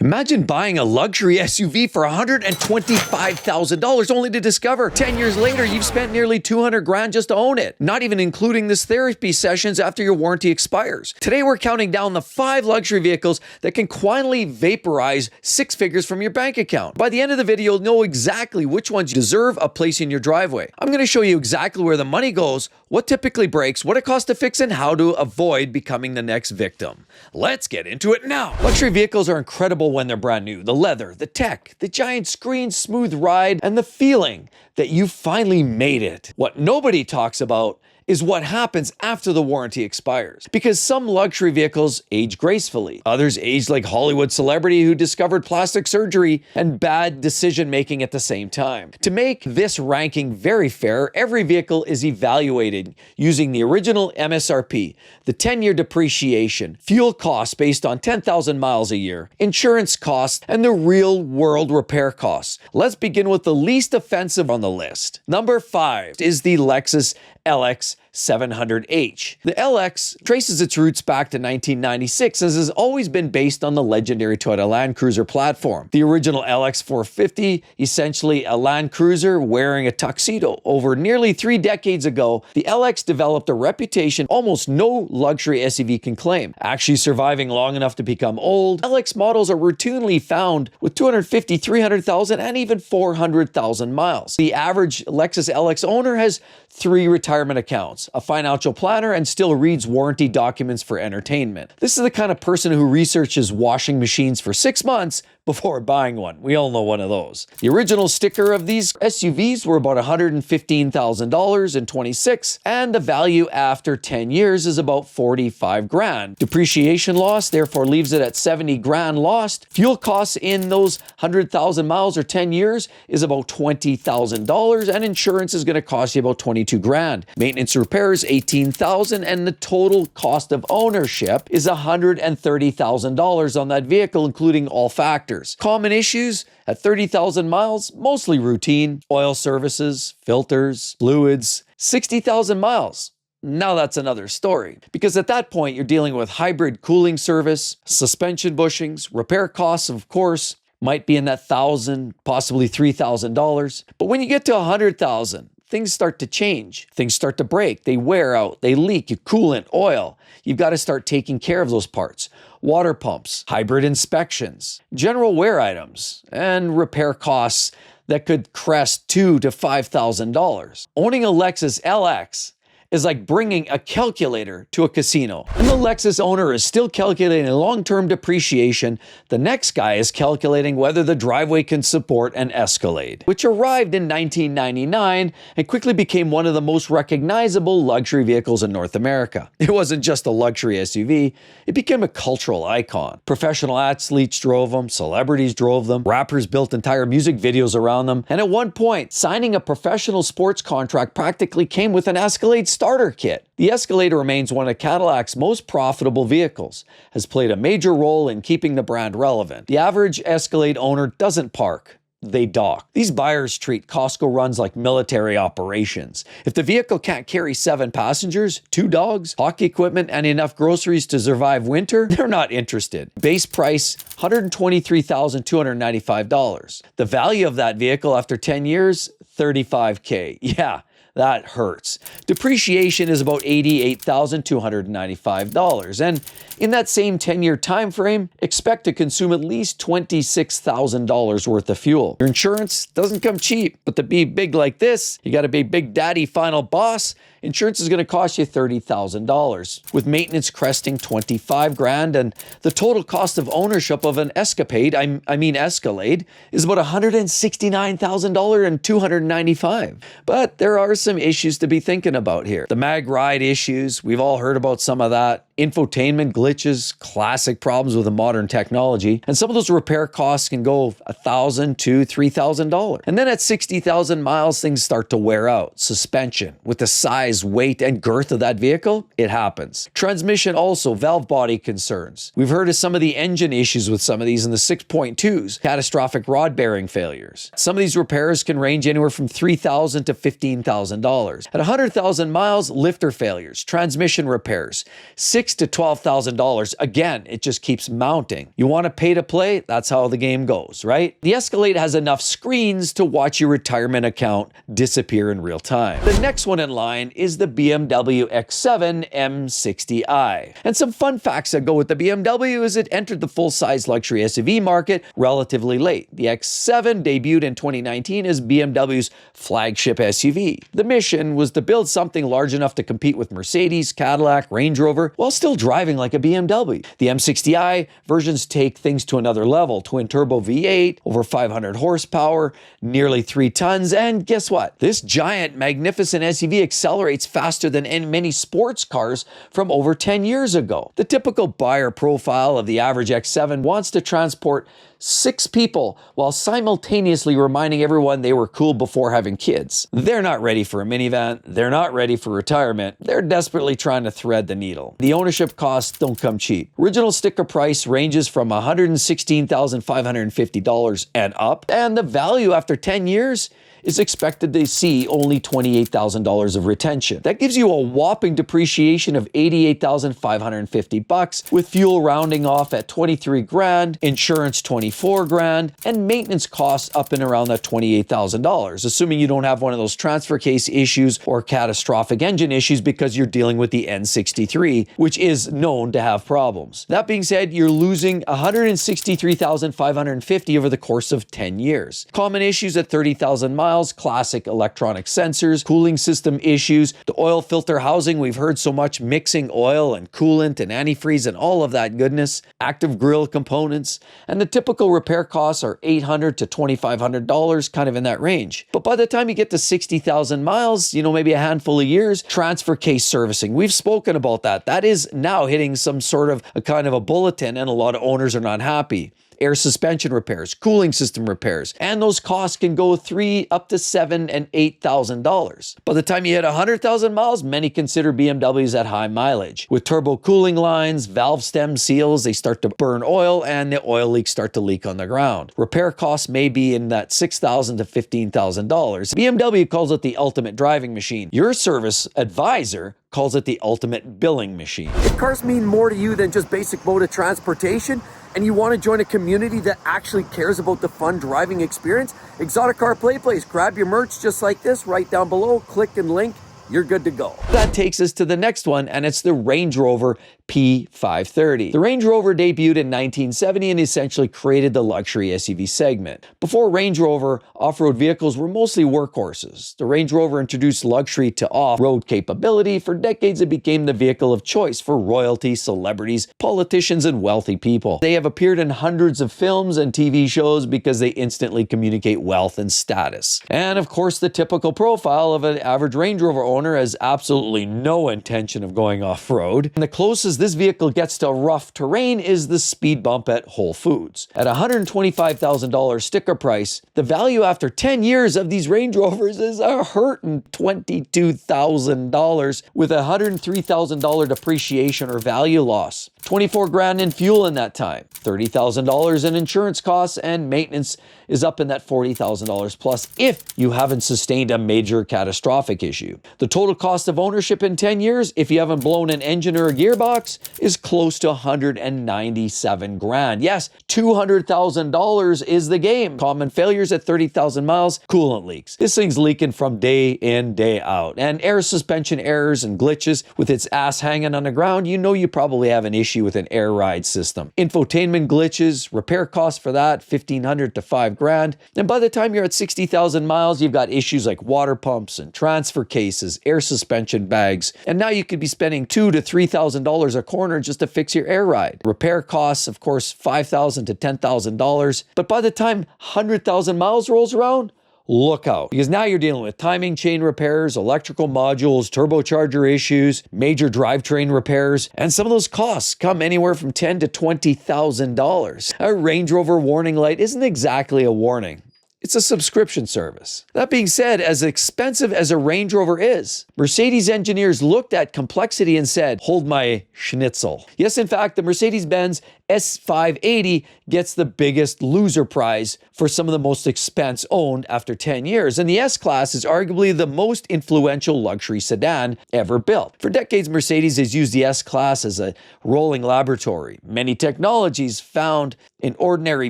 Imagine buying a luxury SUV for $125,000 only to discover 10 years later you've spent nearly 200 grand just to own it, not even including this therapy sessions after your warranty expires. Today we're counting down the 5 luxury vehicles that can quietly vaporize 6 figures from your bank account. By the end of the video, you'll know exactly which ones deserve a place in your driveway. I'm going to show you exactly where the money goes, what typically breaks, what it costs to fix, and how to avoid becoming the next victim. Let's get into it now. Luxury vehicles are incredible when they're brand new. The leather, the tech, the giant screen, smooth ride, and the feeling that you finally made it. What nobody talks about is what happens after the warranty expires. Because some luxury vehicles age gracefully. Others age like Hollywood celebrity who discovered plastic surgery and bad decision making at the same time. To make this ranking very fair, every vehicle is evaluated using the original MSRP, the 10-year depreciation, fuel costs based on 10,000 miles a year, insurance costs, and the real-world repair costs. Let's begin with the least offensive on the list. Number 5 is the Lexus LX 700H. The LX traces its roots back to 1996 as has always been based on the legendary Toyota Land Cruiser platform. The original LX 450, essentially a Land Cruiser wearing a tuxedo. Over nearly 3 decades ago, the LX developed a reputation almost no luxury SUV can claim. Actually surviving long enough to become old, LX models are routinely found with 250, 300,000 and even 400,000 miles. The average Lexus LX owner has 3 retirement accounts, a financial planner, and still reads warranty documents for entertainment. This is the kind of person who researches washing machines for 6 months before buying one. We all know one of those. The original sticker of these SUVs were about $115,000 in 26, and the value after 10 years is about 45 grand. Depreciation loss therefore leaves it at 70 grand lost. Fuel costs in those 100,000 miles or 10 years is about $20,000, and insurance is going to cost you about 22 grand. Maintenance repairs, 18,000, and the total cost of ownership is $130,000 on that vehicle, including all factors. Common issues at 30,000 miles, mostly routine, oil services, filters, fluids. 60,000 miles. Now that's another story, because at that point you're dealing with hybrid cooling service, suspension bushings, repair costs, of course, might be in that $1,000, possibly $3,000. But when you get to 100,000, things start to change. Things start to break. They wear out. They leak. Coolant, oil. You've got to start taking care of those parts. Water pumps, hybrid inspections, general wear items, and repair costs that could crest $2,000 to $5,000. Owning a Lexus LX is like bringing a calculator to a casino. And the Lexus owner is still calculating long-term depreciation. The next guy is calculating whether the driveway can support an Escalade, which arrived in 1999 and quickly became one of the most recognizable luxury vehicles in North America. It wasn't just a luxury SUV, it became a cultural icon. Professional athletes drove them, celebrities drove them, rappers built entire music videos around them, and at one point, signing a professional sports contract practically came with an Escalade starter kit. The Escalade remains one of Cadillac's most profitable vehicles, has played a major role in keeping the brand relevant. The average Escalade owner doesn't park, they dock. These buyers treat Costco runs like military operations. If the vehicle can't carry 7 passengers, 2 dogs, hockey equipment, and enough groceries to survive winter, they're not interested. Base price, $123,295. The value of that vehicle after 10 years, $35K. Yeah. That hurts. Depreciation is about $88,295. And in that same 10-year time frame, expect to consume at least $26,000 worth of fuel. Your insurance doesn't come cheap, but to be big like this, you got to be Big Daddy Final Boss. Insurance is going to cost you $30,000, with maintenance cresting 25 grand, and the total cost of ownership of an Escapade, I mean Escalade, is about $169,000 and $295. But there are some issues to be thinking about here. The mag ride issues, we've all heard about some of that. Infotainment glitches, classic problems with the modern technology, and some of those repair costs can go $1,000 to $3,000. And then at 60,000 miles, things start to wear out. Suspension, with the size, weight, and girth of that vehicle, it happens. Transmission also, valve body concerns. We've heard of some of the engine issues with some of these in the 6.2s, catastrophic rod bearing failures. Some of these repairs can range anywhere from $3,000 to $15,000. $10,000. At 100,000 miles, lifter failures, transmission repairs, $6,000 to $12,000. Again, it just keeps mounting. You want to pay to play? That's how the game goes, right? The Escalade has enough screens to watch your retirement account disappear in real time. The next one in line is the BMW X7 M60i. And some fun facts that go with the BMW is it entered the full-size luxury SUV market relatively late. The X7 debuted in 2019 as BMW's flagship SUV. The mission was to build something large enough to compete with Mercedes, Cadillac, Range Rover, while still driving like a BMW. The M60i versions take things to another level. Twin-turbo V8, over 500 horsepower, nearly 3 tons, and guess what? This giant, magnificent SUV accelerates faster than many sports cars from over 10 years ago. The typical buyer profile of the average X7 wants to transport 6 people while simultaneously reminding everyone they were cool before having kids. They're not ready for a minivan. They're not ready for retirement. They're desperately trying to thread the needle. The ownership costs don't come cheap. Original sticker price ranges from $116,550 and up, and the value after 10 years is expected to see only $28,000 of retention. That gives you a whopping depreciation of $88,550 with fuel rounding off at 23 grand, insurance 24 grand, and maintenance costs up and around that $28,000, assuming you don't have one of those transfer case issues or catastrophic engine issues because you're dealing with the N63, which is known to have problems. That being said, you're losing $163,550 over the course of 10 years. Common issues at 30,000 miles, classic electronic sensors, cooling system issues, the oil filter housing, we've heard so much, mixing oil and coolant and antifreeze and all of that goodness, active grille components, and the typical repair costs are $800 to $2,500, kind of in that range. But by the time you get to 60,000 miles, maybe a handful of years, transfer case servicing, we've spoken about that. That is now hitting some sort of a kind of a bulletin, and a lot of owners are not happy. Air suspension repairs, cooling system repairs, and those costs can go $3,000 up to $7,000 and $8,000. By the time you hit 100,000 miles, many consider BMWs at high mileage. With turbo cooling lines, valve stem seals, they start to burn oil, and the oil leaks start to leak on the ground. Repair costs may be in that $6,000 to $15,000. BMW calls it the ultimate driving machine. Your service advisor calls it the ultimate billing machine. If cars mean more to you than just basic mode of transportation, and you want to join a community that actually cares about the fun driving experience, Exotic Car Play Place. Grab your merch just like this right down below, click and link, you're good to go. That takes us to the next one, and it's the Range Rover P530. The Range Rover debuted in 1970 and essentially created the luxury SUV segment. Before Range Rover, off-road vehicles were mostly workhorses. The Range Rover introduced luxury to off-road capability. For decades, it became the vehicle of choice for royalty, celebrities, politicians, and wealthy people. They have appeared in hundreds of films and TV shows because they instantly communicate wealth and status. And of course, the typical profile of an average Range Rover owner has absolutely no intention of going off-road. And the closest this vehicle gets to rough terrain is the speed bump at Whole Foods. At $125,000 sticker price, the value after 10 years of these Range Rovers is $122,000 with $103,000 depreciation or value loss. 24 grand in fuel in that time, $30,000 in insurance costs, and maintenance is up in that $40,000 plus if you haven't sustained a major catastrophic issue. The total cost of ownership in 10 years, if you haven't blown an engine or a gearbox, is close to 197 grand. Yes, $200,000 is the game. Common failures at 30,000 miles, coolant leaks. This thing's leaking from day in, day out. And air suspension errors and glitches with its ass hanging on the ground, you probably have an issue with an air ride system. Infotainment glitches, repair costs for that, $1,500 to $5 grand. And by the time you're at 60,000 miles, you've got issues like water pumps and transfer cases, air suspension bags. And now you could be spending $2,000 to $3,000 a corner just to fix your air ride. Repair costs, of course, $5,000 to $10,000. But by the time 100,000 miles rolls around, look out, because now you're dealing with timing chain repairs, electrical modules, turbocharger issues, major drivetrain repairs, and some of those costs come anywhere from $10,000 to $20,000. A Range Rover warning light isn't exactly a warning. It's a subscription service. That being said, as expensive as a Range Rover is, Mercedes engineers looked at complexity and said, hold my schnitzel. Yes, in fact, the Mercedes-Benz S580 gets the biggest loser prize for some of the most expense owned after 10 years. And the S-Class is arguably the most influential luxury sedan ever built. For decades, Mercedes has used the S-Class as a rolling laboratory. Many technologies found in ordinary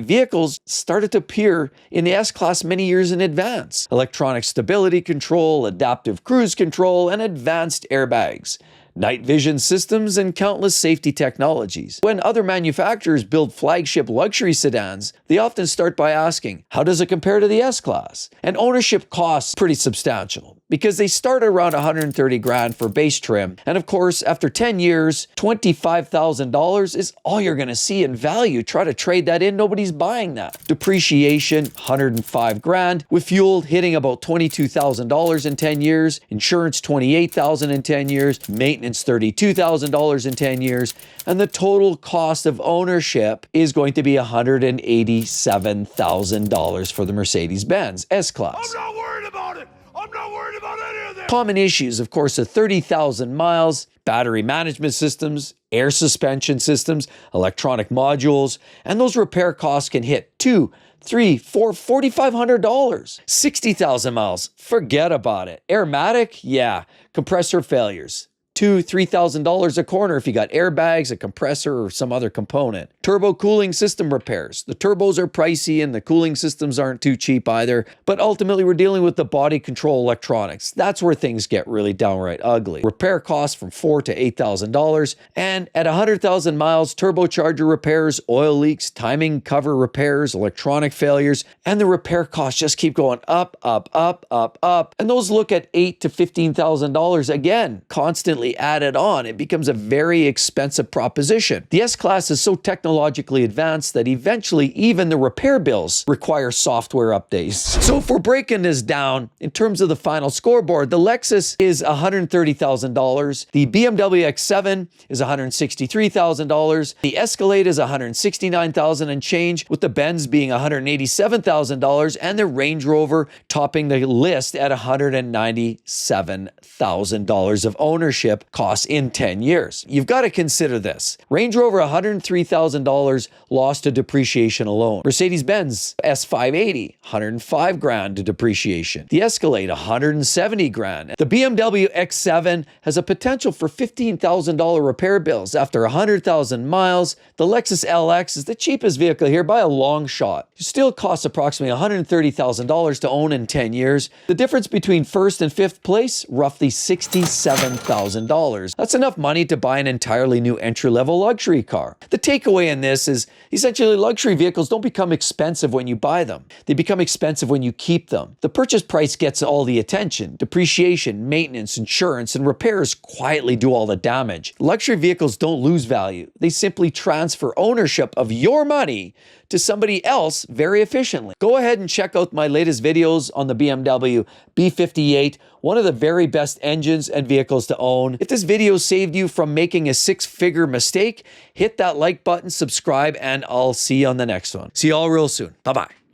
vehicles started to appear in the S-Class many years in advance. Electronic stability control, adaptive cruise control, and advanced airbags, night vision systems, and countless safety technologies. When other manufacturers build flagship luxury sedans, they often start by asking, how does it compare to the S-Class? And ownership costs pretty substantial, because they start around 130 grand for base trim. And of course, after 10 years, $25,000 is all you're gonna see in value. Try to trade that in, nobody's buying that. Depreciation, 105 grand, with fuel hitting about $22,000 in 10 years, insurance, $28,000 in 10 years, maintenance, $32,000 in 10 years, and the total cost of ownership is going to be $187,000 for the Mercedes-Benz S-Class. I'm not worried about it. I'm not worried about any of this. Common issues, of course, are 30,000 miles, battery management systems, air suspension systems, electronic modules, and those repair costs can hit $4,500. 60,000 miles, forget about it. Airmatic, yeah. Compressor failures, $2,000-$3,000 a corner if you got airbags, a compressor, or some other component. Turbo cooling system repairs. The turbos are pricey and the cooling systems aren't too cheap either, but ultimately we're dealing with the body control electronics. That's where things get really downright ugly. Repair costs from $4,000 to $8,000, and at 100,000 miles, turbocharger repairs, oil leaks, timing cover repairs, electronic failures, and the repair costs just keep going up, up, up, up, up, and those look at $8,000 to $15,000 again, constantly added on. It becomes a very expensive proposition. The S-Class is so technologically advanced that eventually even the repair bills require software updates. So if we're breaking this down in terms of the final scoreboard, the Lexus is $130,000, the BMW X7 is $163,000, the Escalade is $169,000 and change, with the Benz being $187,000, and the Range Rover topping the list at $197,000 of ownership costs in 10 years. You've got to consider this. Range Rover, $103,000 lost to depreciation alone. Mercedes-Benz S580, 105 grand to depreciation. The Escalade, 170 grand. The BMW X7 has a potential for $15,000 repair bills. After 100,000 miles, the Lexus LX is the cheapest vehicle here by a long shot. It still costs approximately $130,000 to own in 10 years. The difference between first and fifth place, roughly $67,000. That's enough money to buy an entirely new entry-level luxury car. The takeaway in this is essentially luxury vehicles don't become expensive when you buy them. They become expensive when you keep them. The purchase price gets all the attention. Depreciation, maintenance, insurance, and repairs quietly do all the damage. Luxury vehicles don't lose value. They simply transfer ownership of your money to somebody else very efficiently. Go ahead and check out my latest videos on the BMW B58, one of the very best engines and vehicles to own. If this video saved you from making a six-figure mistake, hit that like button, subscribe, and I'll see you on the next one. See you all real soon. Bye-bye.